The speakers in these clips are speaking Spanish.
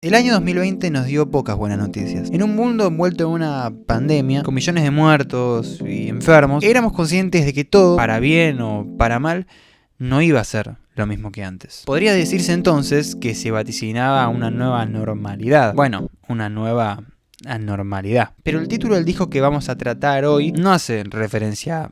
El año 2020 nos dio pocas buenas noticias. En un mundo envuelto en una pandemia, con millones de muertos y enfermos, éramos conscientes de que todo, para bien o para mal, no iba a ser lo mismo que antes. Podría decirse entonces que se vaticinaba una nueva normalidad. Bueno, una nueva anormalidad. Pero el título del disco que vamos a tratar hoy no hace referencia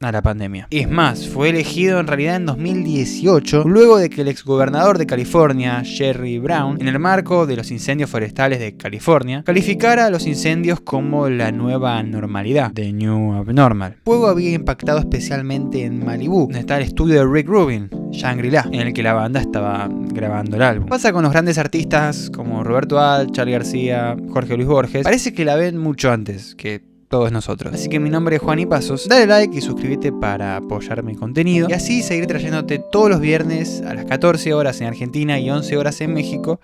a la pandemia. Es más, fue elegido en realidad en 2018, luego de que el exgobernador de California, Jerry Brown, en el marco de los incendios forestales de California, calificara a los incendios como la nueva normalidad, The New Abnormal. El fuego había impactado especialmente en Malibú, donde está el estudio de Rick Rubin, Shangri-La, en el que la banda estaba grabando el álbum. Pasa con los grandes artistas como Roberto Alt, Charly García, Jorge Luis Borges, parece que la ven mucho antes que todos nosotros. Así que mi nombre es Juan y Pasos, dale like y suscríbete para apoyar mi contenido y así seguir trayéndote todos los viernes a las 14 horas en Argentina y 11 horas en México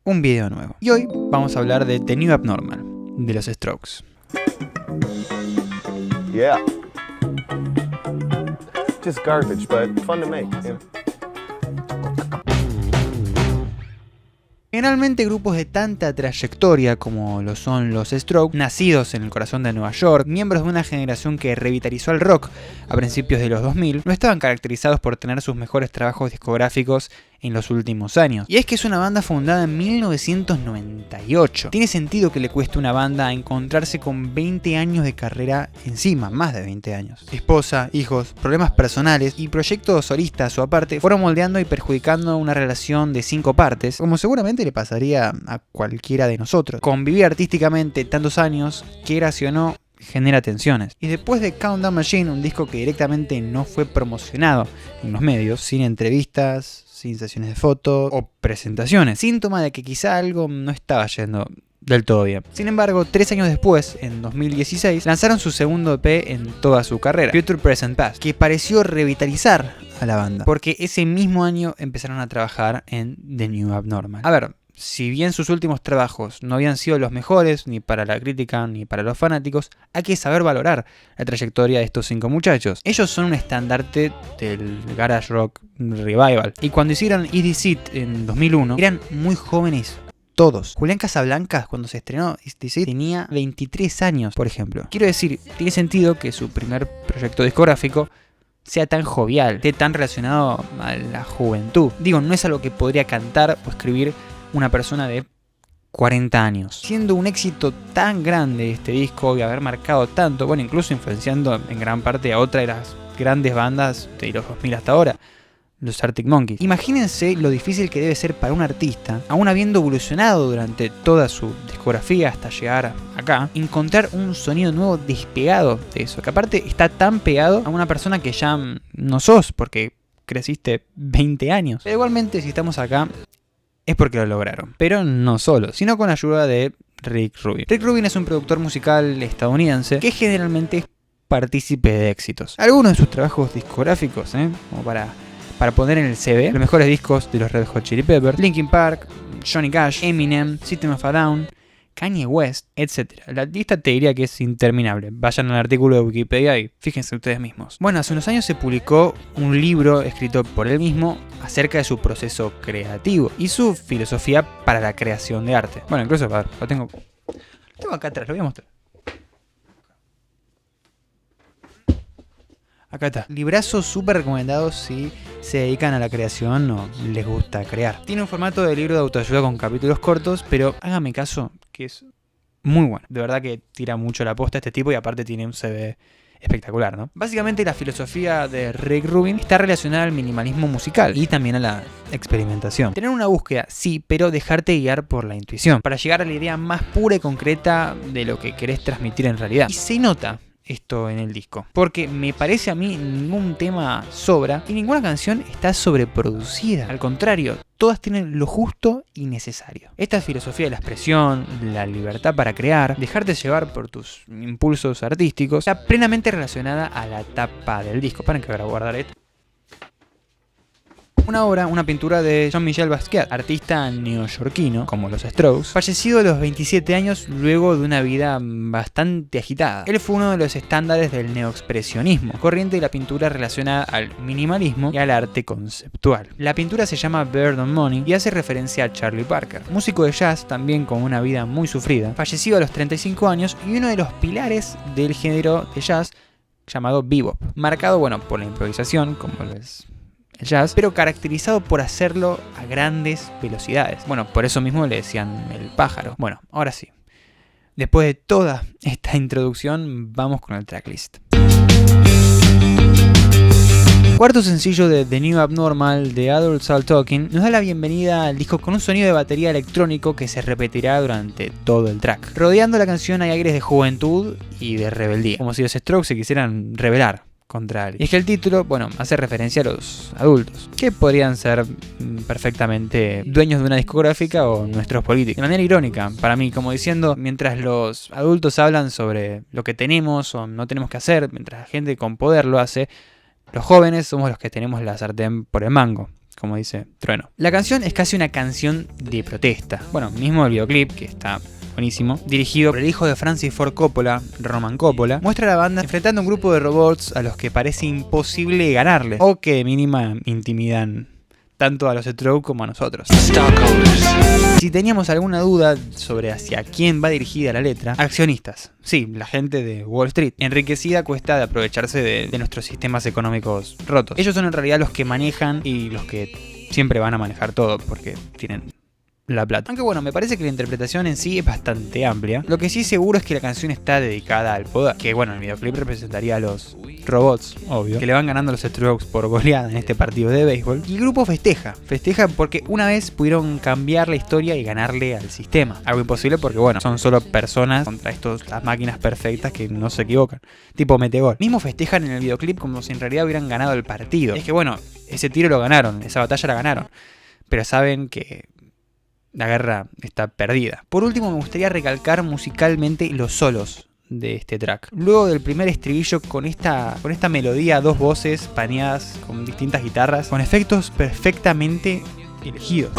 un video nuevo. Y hoy vamos a hablar de The New Abnormal, de los Strokes. Yeah. Just garbage, but fun to make. Yeah. Generalmente grupos de tanta trayectoria como lo son los Strokes, nacidos en el corazón de Nueva York, miembros de una generación que revitalizó el rock a principios de los 2000, no estaban caracterizados por tener sus mejores trabajos discográficos en los últimos años. Y es que es una banda fundada en 1998. Tiene sentido que le cueste a una banda encontrarse con 20 años de carrera encima, más de 20 años. Esposa, hijos, problemas personales y proyectos solistas o aparte fueron moldeando y perjudicando una relación de 5 partes, como seguramente le pasaría a cualquiera de nosotros. Convivir artísticamente tantos años, quieras o no, genera tensiones. Y después de Countdown Machine, un disco que directamente no fue promocionado en los medios, sin entrevistas, sin sesiones de fotos o presentaciones, síntoma de que quizá algo no estaba yendo del todo bien. Sin embargo, 3 años después, en 2016, lanzaron su segundo EP en toda su carrera, Future Present Past, que pareció revitalizar a la banda, porque ese mismo año empezaron a trabajar en The New Abnormal. A ver, si bien sus últimos trabajos no habían sido los mejores, ni para la crítica ni para los fanáticos, hay que saber valorar la trayectoria de estos 5 muchachos. Ellos son un estandarte del garage rock revival, y cuando hicieron Is This It en 2001, eran muy jóvenes todos. Julián Casablancas, cuando se estrenó Is This It, tenía 23 años, por ejemplo. Quiero decir, tiene sentido que su primer proyecto discográfico sea tan jovial, esté tan relacionado a la juventud. Digo, no es algo que podría cantar o escribir una persona de 40 años. Siendo un éxito tan grande este disco y haber marcado tanto, bueno, incluso influenciando en gran parte a otra de las grandes bandas de los 2000 hasta ahora, los Arctic Monkeys. Imagínense lo difícil que debe ser para un artista, aún habiendo evolucionado durante toda su discografía hasta llegar acá, encontrar un sonido nuevo despegado de eso, que aparte está tan pegado a una persona que ya no sos, porque creciste 20 años. Pero igualmente, si estamos acá, es porque lo lograron. Pero no solo, sino con la ayuda de Rick Rubin. Rick Rubin es un productor musical estadounidense que generalmente es partícipe de éxitos. Algunos de sus trabajos discográficos, como para poner en el CV, los mejores discos de los Red Hot Chili Peppers, Linkin Park, Johnny Cash, Eminem, System of a Down, Kanye West, etc. La lista te diría que es interminable. Vayan al artículo de Wikipedia y fíjense ustedes mismos. Bueno, hace unos años se publicó un libro escrito por él mismo acerca de su proceso creativo y su filosofía para la creación de arte. Bueno, incluso, a ver, lo tengo acá atrás, lo voy a mostrar. Acá está. Librazo súper recomendado si se dedican a la creación o les gusta crear. Tiene un formato de libro de autoayuda con capítulos cortos, pero hágame caso que es muy bueno. De verdad que tira mucho la posta este tipo y aparte tiene un CV espectacular, ¿no? Básicamente la filosofía de Rick Rubin está relacionada al minimalismo musical y también a la experimentación. Tener una búsqueda, sí, pero dejarte guiar por la intuición, para llegar a la idea más pura y concreta de lo que querés transmitir en realidad. Y se nota esto en el disco, porque me parece a mí ningún tema sobra y ninguna canción está sobreproducida. Al contrario, todas tienen lo justo y necesario. Esta filosofía de la expresión, la libertad para crear, dejarte llevar por tus impulsos artísticos, está plenamente relacionada a la tapa del disco. Paren que voy a guardar esto. Una pintura de Jean-Michel Basquiat, artista neoyorquino, como los Strokes, fallecido a los 27 años luego de una vida bastante agitada. Él fue uno de los estándares del neoexpresionismo, corriente de la pintura relacionada al minimalismo y al arte conceptual. La pintura se llama Bird on Money y hace referencia a Charlie Parker, músico de jazz también con una vida muy sufrida, fallecido a los 35 años y uno de los pilares del género de jazz llamado bebop, marcado por la improvisación, como lo es el jazz, pero caracterizado por hacerlo a grandes velocidades. Por eso mismo le decían el pájaro. Ahora sí, después de toda esta introducción, vamos con el tracklist. Cuarto sencillo de The New Abnormal de Adults All Talking nos da la bienvenida al disco con un sonido de batería electrónico que se repetirá durante todo el track. Rodeando la canción hay aires de juventud y de rebeldía, como si los Strokes se quisieran rebelar contra alguien. Y es que el título, hace referencia a los adultos, que podrían ser perfectamente dueños de una discográfica o nuestros políticos. De manera irónica, para mí, como diciendo, mientras los adultos hablan sobre lo que tenemos o no tenemos que hacer, mientras la gente con poder lo hace, los jóvenes somos los que tenemos la sartén por el mango, como dice Trueno. La canción es casi una canción de protesta. Mismo el videoclip, que está buenísimo, dirigido por el hijo de Francis Ford Coppola, Roman Coppola, muestra a la banda enfrentando a un grupo de robots a los que parece imposible ganarles, o que de mínima intimidan tanto a los Strokes como a nosotros. Si teníamos alguna duda sobre hacia quién va dirigida la letra, accionistas, sí, la gente de Wall Street, enriquecida a cuesta de aprovecharse de nuestros sistemas económicos rotos. Ellos son en realidad los que manejan y los que siempre van a manejar todo, porque tienen la plata. Aunque me parece que la interpretación en sí es bastante amplia. Lo que sí seguro es que la canción está dedicada al poder, que el videoclip representaría a los robots, obvio, que le van ganando a los Strokes por goleada en este partido de béisbol. Y el grupo festeja porque una vez pudieron cambiar la historia y ganarle al sistema. Algo imposible porque son solo personas contra las máquinas perfectas que no se equivocan, tipo metegol. Mismo festejan en el videoclip como si en realidad hubieran ganado el partido. Es que ese tiro lo ganaron, esa batalla la ganaron, pero saben que la guerra está perdida. Por último, me gustaría recalcar musicalmente los solos de este track. Luego del primer estribillo con esta melodía a dos voces paneadas con distintas guitarras, con efectos perfectamente elegidos.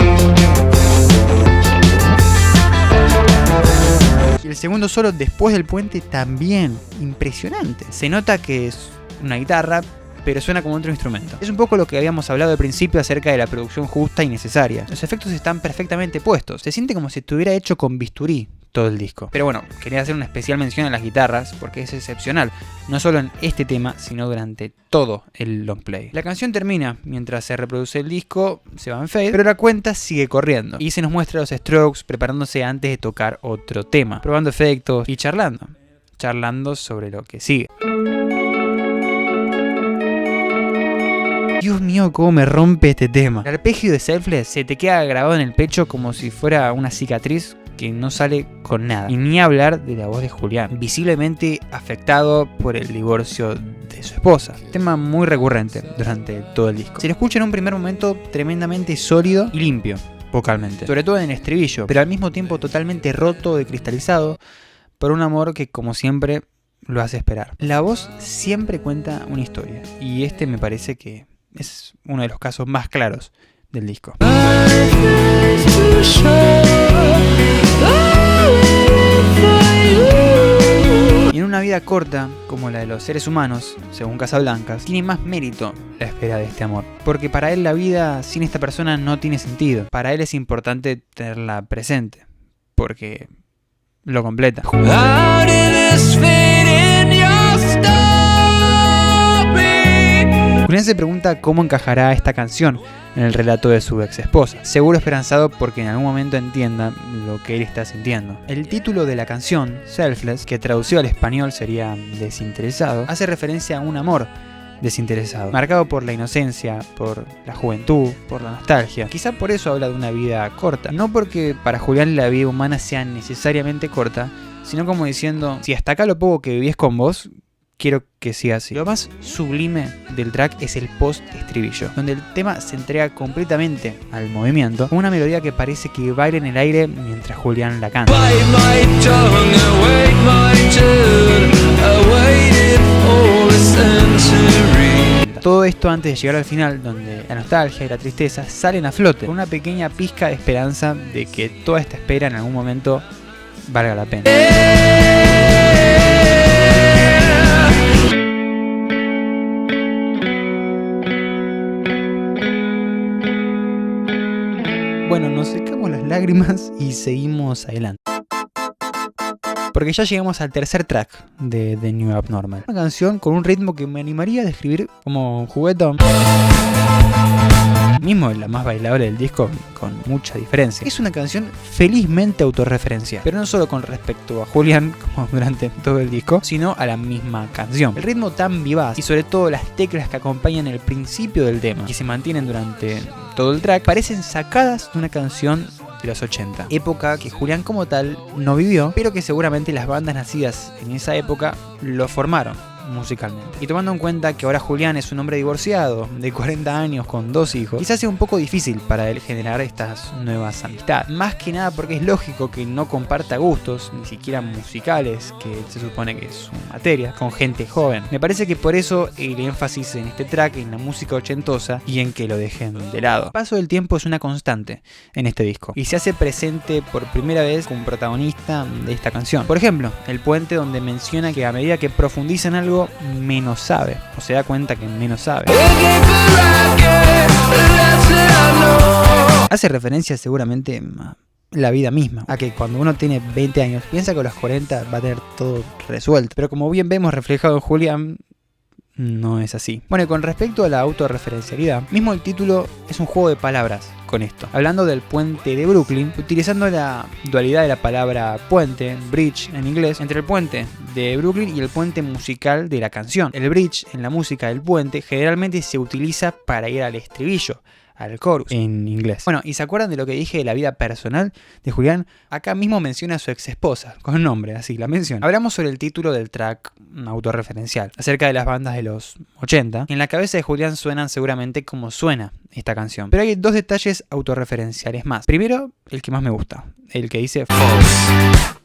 Y el segundo solo después del puente también impresionante. Se nota que es una guitarra, pero suena como otro instrumento. Es un poco lo que habíamos hablado al principio acerca de la producción justa y necesaria. Los efectos están perfectamente puestos. Se siente como si estuviera hecho con bisturí todo el disco. Pero quería hacer una especial mención a las guitarras porque es excepcional, no solo en este tema, sino durante todo el long play. La canción termina mientras se reproduce el disco, se va en fade, pero la cuenta sigue corriendo y se nos muestra a los Strokes preparándose antes de tocar otro tema, probando efectos y charlando sobre lo que sigue. Dios mío, cómo me rompe este tema. El arpegio de Selfless se te queda grabado en el pecho como si fuera una cicatriz que no sale con nada. Y ni hablar de la voz de Julián, visiblemente afectado por el divorcio de su esposa. Tema muy recurrente durante todo el disco. Se lo escucha en un primer momento tremendamente sólido y limpio vocalmente, sobre todo en el estribillo, pero al mismo tiempo totalmente roto y cristalizado por un amor que, como siempre, lo hace esperar. La voz siempre cuenta una historia y este me parece que es uno de los casos más claros del disco. Y en una vida corta, como la de los seres humanos, según Casablancas, tiene más mérito la espera de este amor. Porque para él la vida sin esta persona no tiene sentido. Para él es importante tenerla presente, porque lo completa. Julián se pregunta cómo encajará esta canción en el relato de su ex esposa, seguro esperanzado porque en algún momento entienda lo que él está sintiendo. El título de la canción, Selfless, que traducido al español sería desinteresado, hace referencia a un amor desinteresado, marcado por la inocencia, por la juventud, por la nostalgia. Quizá por eso habla de una vida corta, no porque para Julián la vida humana sea necesariamente corta, sino como diciendo, si hasta acá lo poco que viví es con vos, quiero que siga así. Lo más sublime del track es el post-estribillo, donde el tema se entrega completamente al movimiento, con una melodía que parece que baila en el aire mientras Julián la canta. música. Todo esto antes de llegar al final, donde la nostalgia y la tristeza salen a flote, con una pequeña pizca de esperanza de que toda esta espera en algún momento valga la pena. Bueno, nos secamos las lágrimas y seguimos adelante. Porque ya llegamos al tercer track de The New Abnormal. Una canción con un ritmo que me animaría a describir como juguetón. Mismo la más bailable del disco, con mucha diferencia. Es una canción felizmente autorreferencial, pero no solo con respecto a Julián, como durante todo el disco, sino a la misma canción. El ritmo tan vivaz y sobre todo las teclas que acompañan el principio del tema, que se mantienen durante todo el track, parecen sacadas de una canción de los 80, época que Julián como tal no vivió, pero que seguramente las bandas nacidas en esa época lo formaron musicalmente. Y tomando en cuenta que ahora Julián es un hombre divorciado, de 40 años con 2 hijos, quizás sea un poco difícil para él generar estas nuevas amistades. Más que nada porque es lógico que no comparta gustos, ni siquiera musicales, que se supone que es su materia, con gente joven. Me parece que por eso el énfasis en este track, en la música ochentosa, y en que lo dejen de lado. El paso del tiempo es una constante en este disco, y se hace presente por primera vez como protagonista de esta canción. Por ejemplo, el puente donde menciona que a medida que profundiza en algo, menos sabe, o se da cuenta que menos sabe. Hace referencia seguramente a la vida misma, a que cuando uno tiene 20 años piensa que a los 40 va a tener todo resuelto, pero como bien vemos reflejado en Julián, no es así. Bueno, y con respecto a la autorreferencialidad, mismo el título es un juego de palabras con esto. Hablando del puente de Brooklyn, utilizando la dualidad de la palabra puente, bridge en inglés, entre el puente de Brooklyn y el puente musical de la canción. El bridge en la música del puente generalmente se utiliza para ir al estribillo, al chorus en inglés. Bueno, ¿y se acuerdan de lo que dije de la vida personal de Julián? Acá mismo menciona a su ex esposa, con nombre, así la menciona. Hablamos sobre el título del track autorreferencial, acerca de las bandas de los 80. En la cabeza de Julián suenan seguramente como suena esta canción. Pero hay dos detalles autorreferenciales más. Primero, el que más me gusta, el que dice false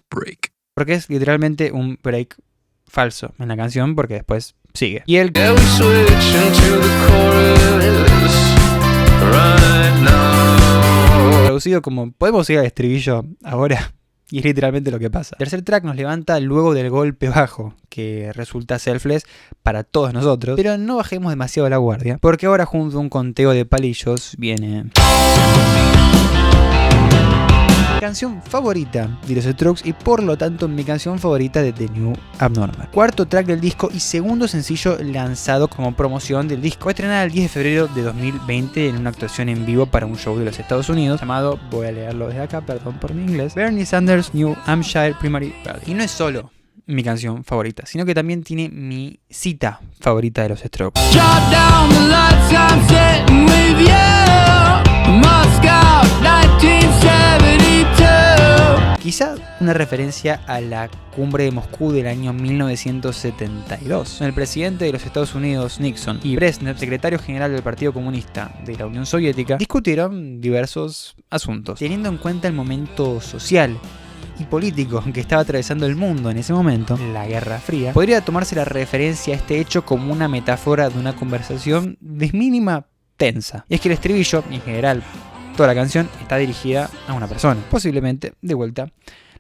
break. Porque es literalmente un break falso en la canción, porque después sigue. Y el traducido como podemos ir al estribillo ahora, y es literalmente lo que pasa. El tercer track nos levanta luego del golpe bajo, que resulta selfless para todos nosotros, pero no bajemos demasiado la guardia, porque ahora junto a un conteo de palillos viene mi canción favorita de los Strokes y por lo tanto mi canción favorita de The New Abnormal. Cuarto track del disco y segundo sencillo lanzado como promoción del disco. Fue estrenada el 10 de febrero de 2020 en una actuación en vivo para un show de los Estados Unidos llamado, voy a leerlo desde acá, perdón por mi inglés, Bernie Sanders New Hampshire Primary Rally. Y no es solo mi canción favorita, sino que también tiene mi cita favorita de los Strokes. Quizá una referencia a la cumbre de Moscú del año 1972. El presidente de los Estados Unidos, Nixon, y Brezhnev, secretario general del Partido Comunista de la Unión Soviética, discutieron diversos asuntos, teniendo en cuenta el momento social y político que estaba atravesando el mundo en ese momento, la Guerra Fría. Podría tomarse la referencia a este hecho como una metáfora de una conversación de mínima tensa. Y es que el estribillo, en general, toda la canción está dirigida a una persona, posiblemente, de vuelta,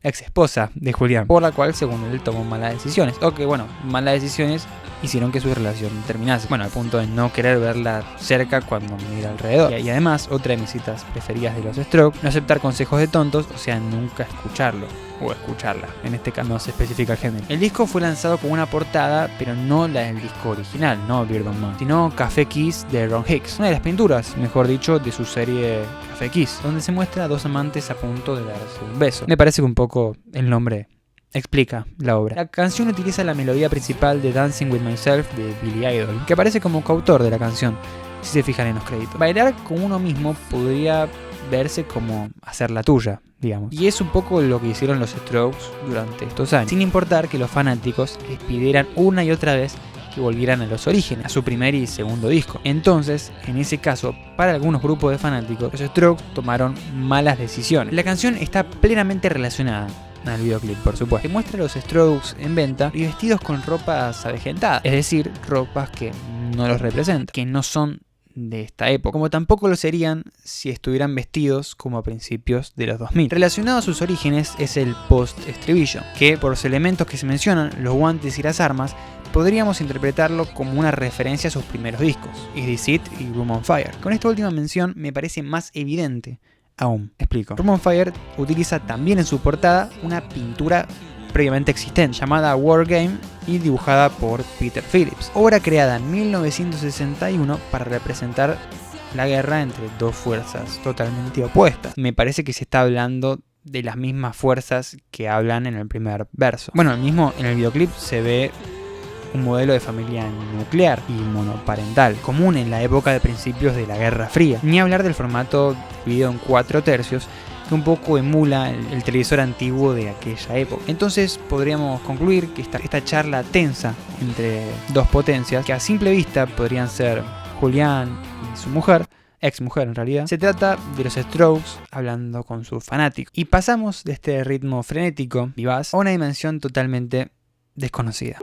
la ex esposa de Julián, por la cual, según él, tomó malas decisiones. O que, bueno, malas decisiones hicieron que su relación terminase. Bueno, al punto de no querer verla cerca cuando mira alrededor. Y además, otra de mis citas preferidas de los Strokes, no aceptar consejos de tontos, o sea, nunca escucharlo. O escucharla, en este caso no se especifica el género. El disco fue lanzado con una portada, pero no la del disco original, no Beard on Mud, sino Café Kiss de Ron Hicks, una de las pinturas, mejor dicho, de su serie Café Kiss, donde se muestra a dos amantes a punto de darse un beso. Me parece que un poco el nombre explica la obra. La canción utiliza la melodía principal de Dancing With Myself de Billy Idol, que aparece como coautor de la canción, si se fijan en los créditos. Bailar con uno mismo podría verse como hacer la tuya, digamos. Y es un poco lo que hicieron los Strokes durante estos años, sin importar que los fanáticos les pidieran una y otra vez que volvieran a los orígenes, a su primer y segundo disco. Entonces, en ese caso, para algunos grupos de fanáticos, los Strokes tomaron malas decisiones. La canción está plenamente relacionada al videoclip, por supuesto, que muestra a los Strokes en venta y vestidos con ropas avejentadas, es decir, ropas que no los representan, que no son de esta época, como tampoco lo serían si estuvieran vestidos como a principios de los 2000. Relacionado a sus orígenes es el post-estribillo, que por los elementos que se mencionan, los guantes y las armas, podríamos interpretarlo como una referencia a sus primeros discos, Is This It y Room on Fire. Con esta última mención me parece más evidente aún. Explico. Room on Fire utiliza también en su portada una pintura previamente existente llamada War Game y dibujada por Peter Phillips, obra creada en 1961 para representar la guerra entre dos fuerzas totalmente opuestas. Me parece que se está hablando de las mismas fuerzas que hablan en el primer verso. Bueno, mismo en el videoclip se ve un modelo de familia nuclear y monoparental, común en la época de principios de la Guerra Fría. Ni hablar del formato dividido en 4/3, que un poco emula el televisor antiguo de aquella época. Entonces podríamos concluir que esta charla tensa entre dos potencias, que a simple vista podrían ser Julián y su mujer, ex mujer en realidad, se trata de los Strokes hablando con sus fanáticos. Y pasamos de este ritmo frenético, vivaz, a una dimensión totalmente desconocida.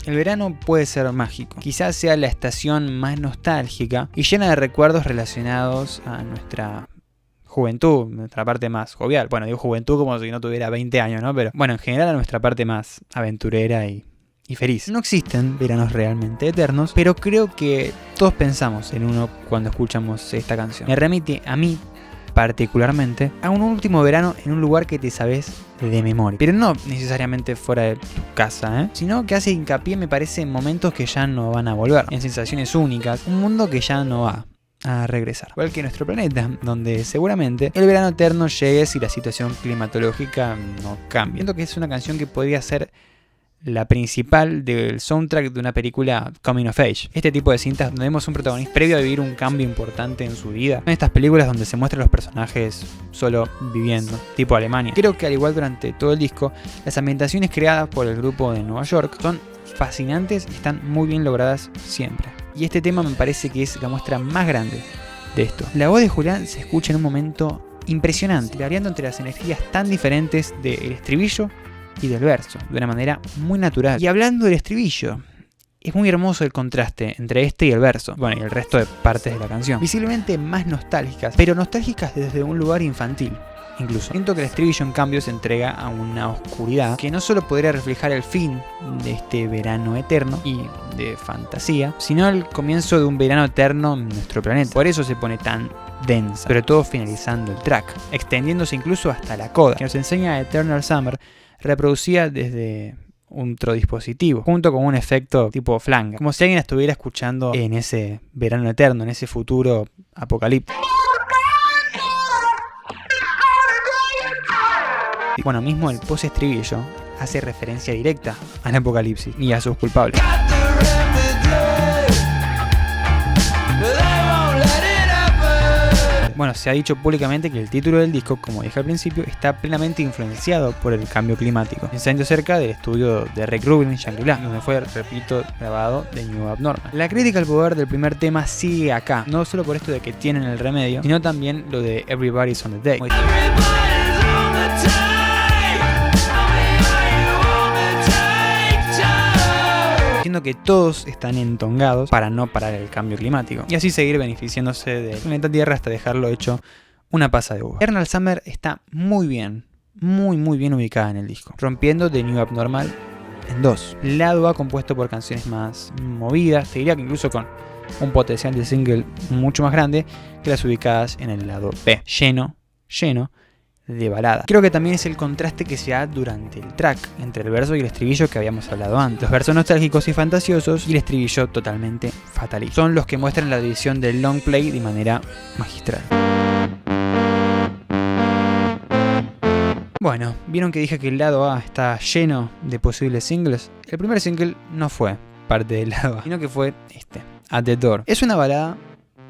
El verano puede ser mágico, quizás sea la estación más nostálgica y llena de recuerdos relacionados a nuestra juventud, nuestra parte más jovial. Bueno, digo juventud como si no tuviera 20 años, ¿no? Pero bueno, en general a nuestra parte más aventurera y feliz. No existen veranos realmente eternos, pero creo que todos pensamos en uno cuando escuchamos esta canción. Me remite a mí particularmente a un último verano en un lugar que te sabes de memoria, pero no necesariamente fuera de tu casa, sino que hace hincapié, me parece, en momentos que ya no van a volver, en sensaciones únicas, un mundo que ya no va a regresar, igual que nuestro planeta, donde seguramente el verano eterno llegue si la situación climatológica no cambia. Siento que es una canción que podría ser la principal del soundtrack de una película Coming of Age. Este tipo de cintas donde vemos un protagonista previo a vivir un cambio importante en su vida. En estas películas donde se muestran los personajes solo viviendo, tipo Alemania. Creo que al igual durante todo el disco, las ambientaciones creadas por el grupo de Nueva York son fascinantes y están muy bien logradas siempre. Y este tema me parece que es la muestra más grande de esto. La voz de Julián se escucha en un momento impresionante, variando entre las energías tan diferentes del estribillo y del verso, de una manera muy natural. Y hablando del estribillo, es muy hermoso el contraste entre este y el verso, bueno, y el resto de partes de la canción, visiblemente más nostálgicas, pero nostálgicas desde un lugar infantil. Incluso siento que el estribillo en cambio se entrega a una oscuridad que no solo podría reflejar el fin de este verano eterno y de fantasía, sino el comienzo de un verano eterno en nuestro planeta. Por eso se pone tan densa, sobre todo finalizando el track, extendiéndose incluso hasta la coda, que nos enseña Eternal Summer reproducida desde otro dispositivo, junto con un efecto tipo flanger, como si alguien estuviera escuchando en ese verano eterno, en ese futuro apocalíptico. Bueno, mismo el post-estribillo hace referencia directa al apocalipsis y a sus culpables. Bueno, se ha dicho públicamente que el título del disco, como dije al principio, está plenamente influenciado por el cambio climático, pensando cerca del estudio de Rick Rubin en Shangri-La, donde fue, repito, grabado The New Abnormal. La crítica al poder del primer tema sigue acá, no solo por esto de que tienen el remedio, sino también lo de Everybody's on the Day. Diciendo que todos están entongados para no parar el cambio climático y así seguir beneficiándose del planeta Tierra hasta dejarlo hecho una pasa de uva. Eternal Summer está muy bien ubicada en el disco, rompiendo The New Abnormal en dos. El lado A compuesto por canciones más movidas, te diría que incluso con un potencial de single mucho más grande que las ubicadas en el lado B, lleno de balada. Creo que también es el contraste que se da durante el track entre el verso y el estribillo que habíamos hablado antes. Los versos nostálgicos y fantasiosos y el estribillo totalmente fatalista son los que muestran la división del long play de manera magistral. Bueno, vieron que dije que el lado A está lleno de posibles singles. El primer single no fue parte del lado A, sino que fue este, At the Door. Es una balada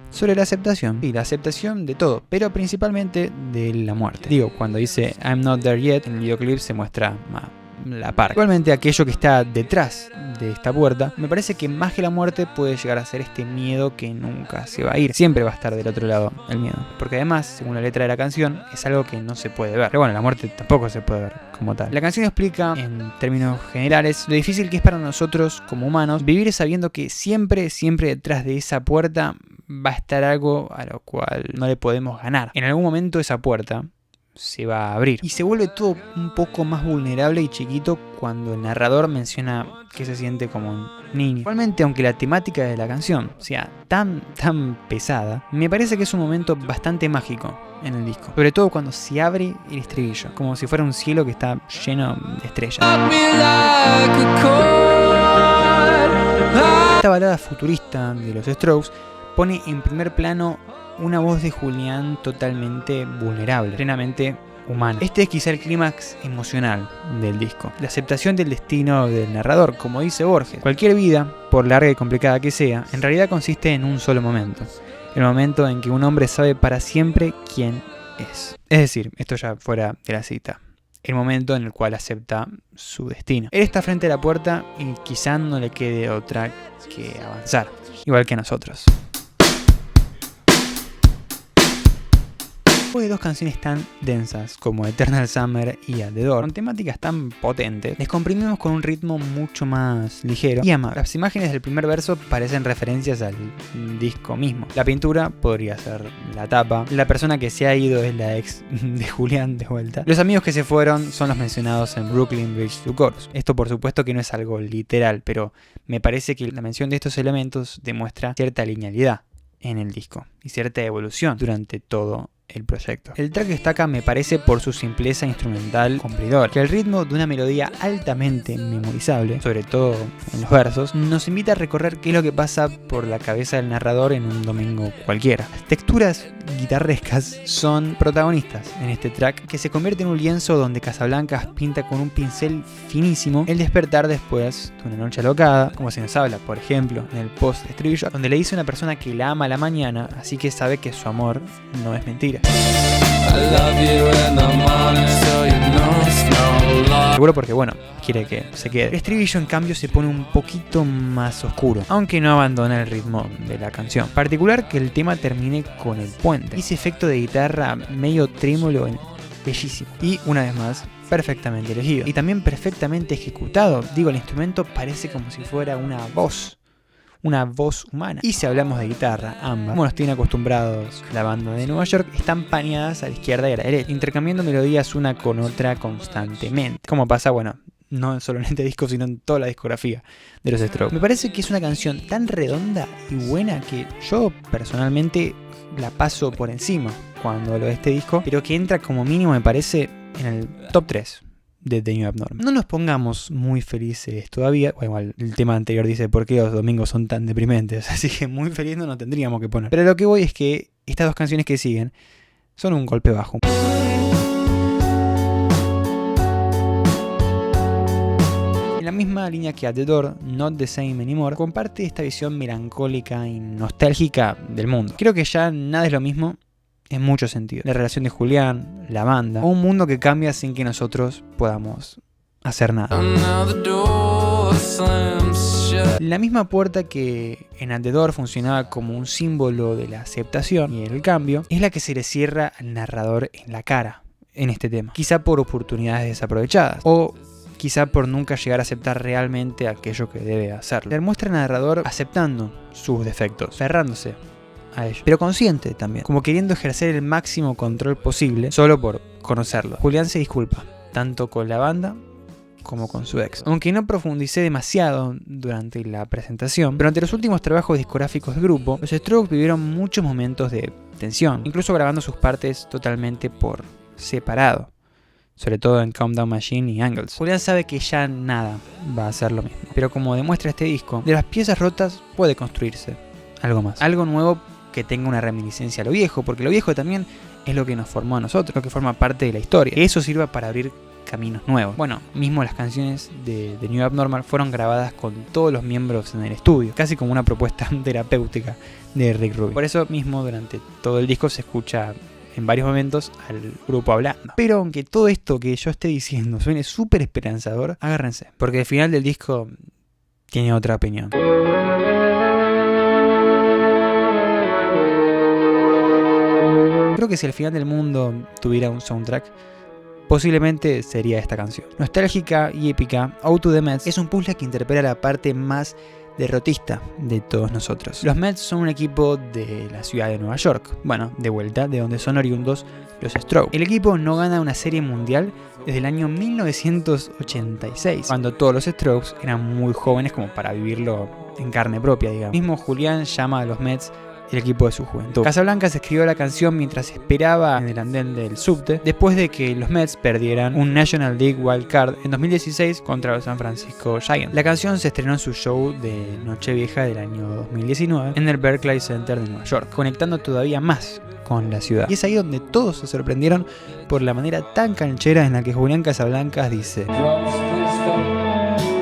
sobre la aceptación, y la aceptación de todo, pero principalmente de la muerte. Digo, cuando dice I'm not there yet, en el videoclip se muestra la parca. Igualmente aquello que está detrás de esta puerta, me parece que más que la muerte puede llegar a ser este miedo que nunca se va a ir. Siempre va a estar del otro lado el miedo. Porque además, según la letra de la canción, es algo que no se puede ver. Pero bueno, la muerte tampoco se puede ver como tal. La canción explica, en términos generales, lo difícil que es para nosotros como humanos vivir sabiendo que siempre detrás de esa puerta va a estar algo a lo cual no le podemos ganar. En algún momento esa puerta se va a abrir y se vuelve todo un poco más vulnerable y chiquito cuando el narrador menciona que se siente como un niño. Igualmente, aunque la temática de la canción sea tan pesada, me parece que es un momento bastante mágico en el disco, sobre todo cuando se abre el estribillo, como si fuera un cielo que está lleno de estrellas. Esta balada futurista de los Strokes pone en primer plano una voz de Julián totalmente vulnerable, plenamente humana. Este es quizá el clímax emocional del disco, la aceptación del destino del narrador. Como dice Borges, cualquier vida, por larga y complicada que sea, en realidad consiste en un solo momento, el momento en que un hombre sabe para siempre quién es. Es decir, esto ya fuera de la cita, el momento en el cual acepta su destino. Él está frente a la puerta y quizá no le quede otra que avanzar, igual que nosotros. Después de dos canciones tan densas como Eternal Summer y At the Door, con temáticas tan potentes, les comprimimos con un ritmo mucho más ligero y amable. Las imágenes del primer verso parecen referencias al disco mismo. La pintura podría ser la tapa. La persona que se ha ido es la ex de Julián de vuelta. Los amigos que se fueron son los mencionados en Brooklyn Bridge to Chorus. Esto por supuesto que no es algo literal, pero me parece que la mención de estos elementos demuestra cierta linealidad en el disco y cierta evolución durante todo el proyecto. El track destaca, me parece, por su simpleza instrumental cumplidora, que el ritmo de una melodía altamente memorizable, sobre todo en los versos, nos invita a recorrer qué es lo que pasa por la cabeza del narrador en un domingo cualquiera. Las texturas guitarrescas son protagonistas en este track, que se convierte en un lienzo donde Casablancas pinta con un pincel finísimo el despertar después de una noche alocada, como se nos habla, por ejemplo, en el post-estribillo, donde le dice a una persona que la ama a la mañana, así que sabe que su amor no es mentira. Seguro porque, bueno, quiere que se quede. El estribillo, en cambio, se pone un poquito más oscuro, aunque no abandona el ritmo de la canción. En particular que el tema termine con el puente. Ese efecto de guitarra medio trémolo, bellísimo. Y, una vez más, perfectamente elegido. Y también perfectamente ejecutado. Digo, el instrumento parece como si fuera una voz humana. Y si hablamos de guitarra, ambas, como nos tienen acostumbrados la banda de Nueva York, están paneadas a la izquierda y a la derecha, intercambiando melodías una con otra constantemente. Como pasa, bueno, no solo en este disco, sino en toda la discografía de los Strokes. Me parece que es una canción tan redonda y buena que yo personalmente la paso por encima cuando hablo de este disco, pero que entra como mínimo, me parece, en el top 3 de The New Abnormal. No nos pongamos muy felices todavía. Bueno, igual el tema anterior dice por qué los domingos son tan deprimentes, así que muy feliz no nos tendríamos que poner. Pero lo que voy es que estas dos canciones que siguen son un golpe bajo. En la misma línea que At the Door, Not the Same Anymore comparte esta visión melancólica y nostálgica del mundo. Creo que ya nada es lo mismo en muchos sentidos. La relación de Julián, la banda, o un mundo que cambia sin que nosotros podamos hacer nada. La misma puerta que en At the Door funcionaba como un símbolo de la aceptación y el cambio, es la que se le cierra al narrador en la cara en este tema. Quizá por oportunidades desaprovechadas, o quizá por nunca llegar a aceptar realmente aquello que debe hacerlo. Le muestra al narrador aceptando sus defectos, cerrándose a ello, pero consciente también, como queriendo ejercer el máximo control posible solo por conocerlo. Julián se disculpa, tanto con la banda como con su ex. Aunque no profundicé demasiado durante la presentación, durante los últimos trabajos discográficos del grupo, los Strokes vivieron muchos momentos de tensión, incluso grabando sus partes totalmente por separado, sobre todo en Calm Down Machine y Angles. Julián sabe que ya nada va a ser lo mismo, pero como demuestra este disco, de las piezas rotas puede construirse algo más, algo nuevo que tenga una reminiscencia a lo viejo, porque lo viejo también es lo que nos formó a nosotros, lo que forma parte de la historia. Que eso sirva para abrir caminos nuevos. Bueno, mismo las canciones de The New Abnormal fueron grabadas con todos los miembros en el estudio, casi como una propuesta terapéutica de Rick Rubin. Por eso mismo durante todo el disco se escucha en varios momentos al grupo hablando. Pero aunque todo esto que yo esté diciendo suene súper esperanzador, agárrense, porque el final del disco tiene otra opinión. Creo que si el final del mundo tuviera un soundtrack, posiblemente sería esta canción. Nostálgica y épica, Out to the Mets es un puzzle que interpela la parte más derrotista de todos nosotros. Los Mets son un equipo de la ciudad de Nueva York, bueno, de vuelta de donde son oriundos los Strokes. El equipo no gana una serie mundial desde el año 1986, cuando todos los Strokes eran muy jóvenes como para vivirlo en carne propia, digamos. Mismo Julián llama a los Mets el equipo de su juventud. Casablancas escribió la canción mientras esperaba en el andén del subte, después de que los Mets perdieran un National League Wild Card en 2016 contra los San Francisco Giants. La canción se estrenó en su show de Nochevieja del año 2019 en el Barclays Center de Nueva York, conectando todavía más con la ciudad. Y es ahí donde todos se sorprendieron por la manera tan canchera en la que Julián Casablancas dice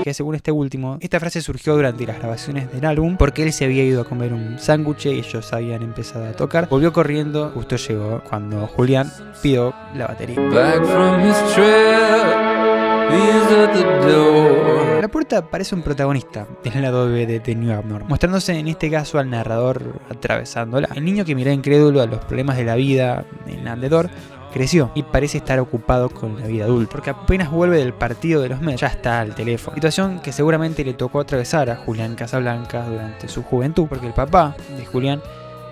que, según este último, esta frase surgió durante las grabaciones del álbum porque él se había ido a comer un sándwich y ellos habían empezado a tocar. Volvió corriendo, justo llegó cuando Julián pidió la batería. La puerta parece un protagonista del lado B de The New Abnormal, mostrándose en este caso al narrador atravesándola. El niño que miró incrédulo a los problemas de la vida en la Underdog creció y parece estar ocupado con la vida adulta, porque apenas vuelve del partido de los Mets ya está al teléfono. Situación que seguramente le tocó atravesar a Julián Casablancas durante su juventud, porque el papá de Julián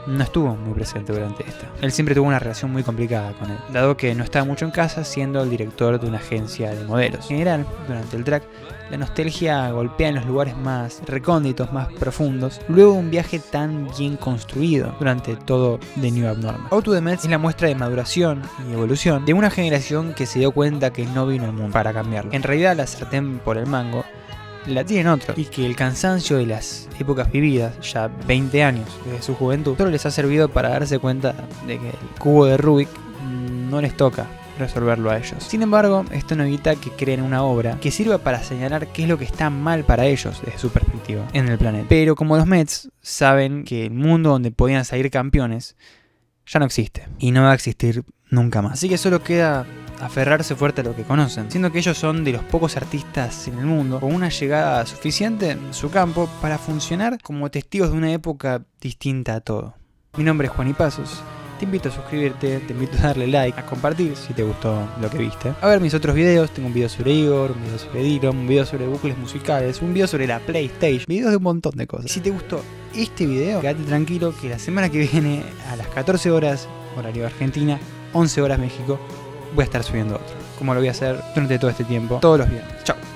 no estuvo muy presente durante esta. Él siempre tuvo una relación muy complicada con él, dado que no estaba mucho en casa siendo el director de una agencia de modelos. En general, durante el track, la nostalgia golpea en los lugares más recónditos, más profundos, luego de un viaje tan bien construido durante todo The New Abnormal. Out to the Mets es la muestra de maduración y evolución de una generación que se dio cuenta que no vino al mundo para cambiarlo. En realidad, la sartén por el mango la tienen otros, y que el cansancio de las épocas vividas, ya 20 años desde su juventud, solo les ha servido para darse cuenta de que el cubo de Rubik no les toca resolverlo a ellos. Sin embargo, esto no evita que creen una obra que sirva para señalar qué es lo que está mal para ellos desde su perspectiva en el planeta. Pero como los Mets saben que el mundo donde podían salir campeones ya no existe y no va a existir nunca más. Así que solo queda aferrarse fuerte a lo que conocen, siendo que ellos son de los pocos artistas en el mundo con una llegada suficiente en su campo para funcionar como testigos de una época distinta a todo. Mi nombre es Juan y Pasos. Te invito a suscribirte, te invito a darle like, a compartir si te gustó lo que viste. A ver mis otros videos, tengo un video sobre Igor, un video sobre Dylan, un video sobre bucles musicales, un video sobre la PlayStation, videos de un montón de cosas. Y si te gustó este video, quédate tranquilo que la semana que viene a las 14 horas, horario Argentina, 11 horas México, voy a estar subiendo otro, como lo voy a hacer durante todo este tiempo, todos los viernes. Chao.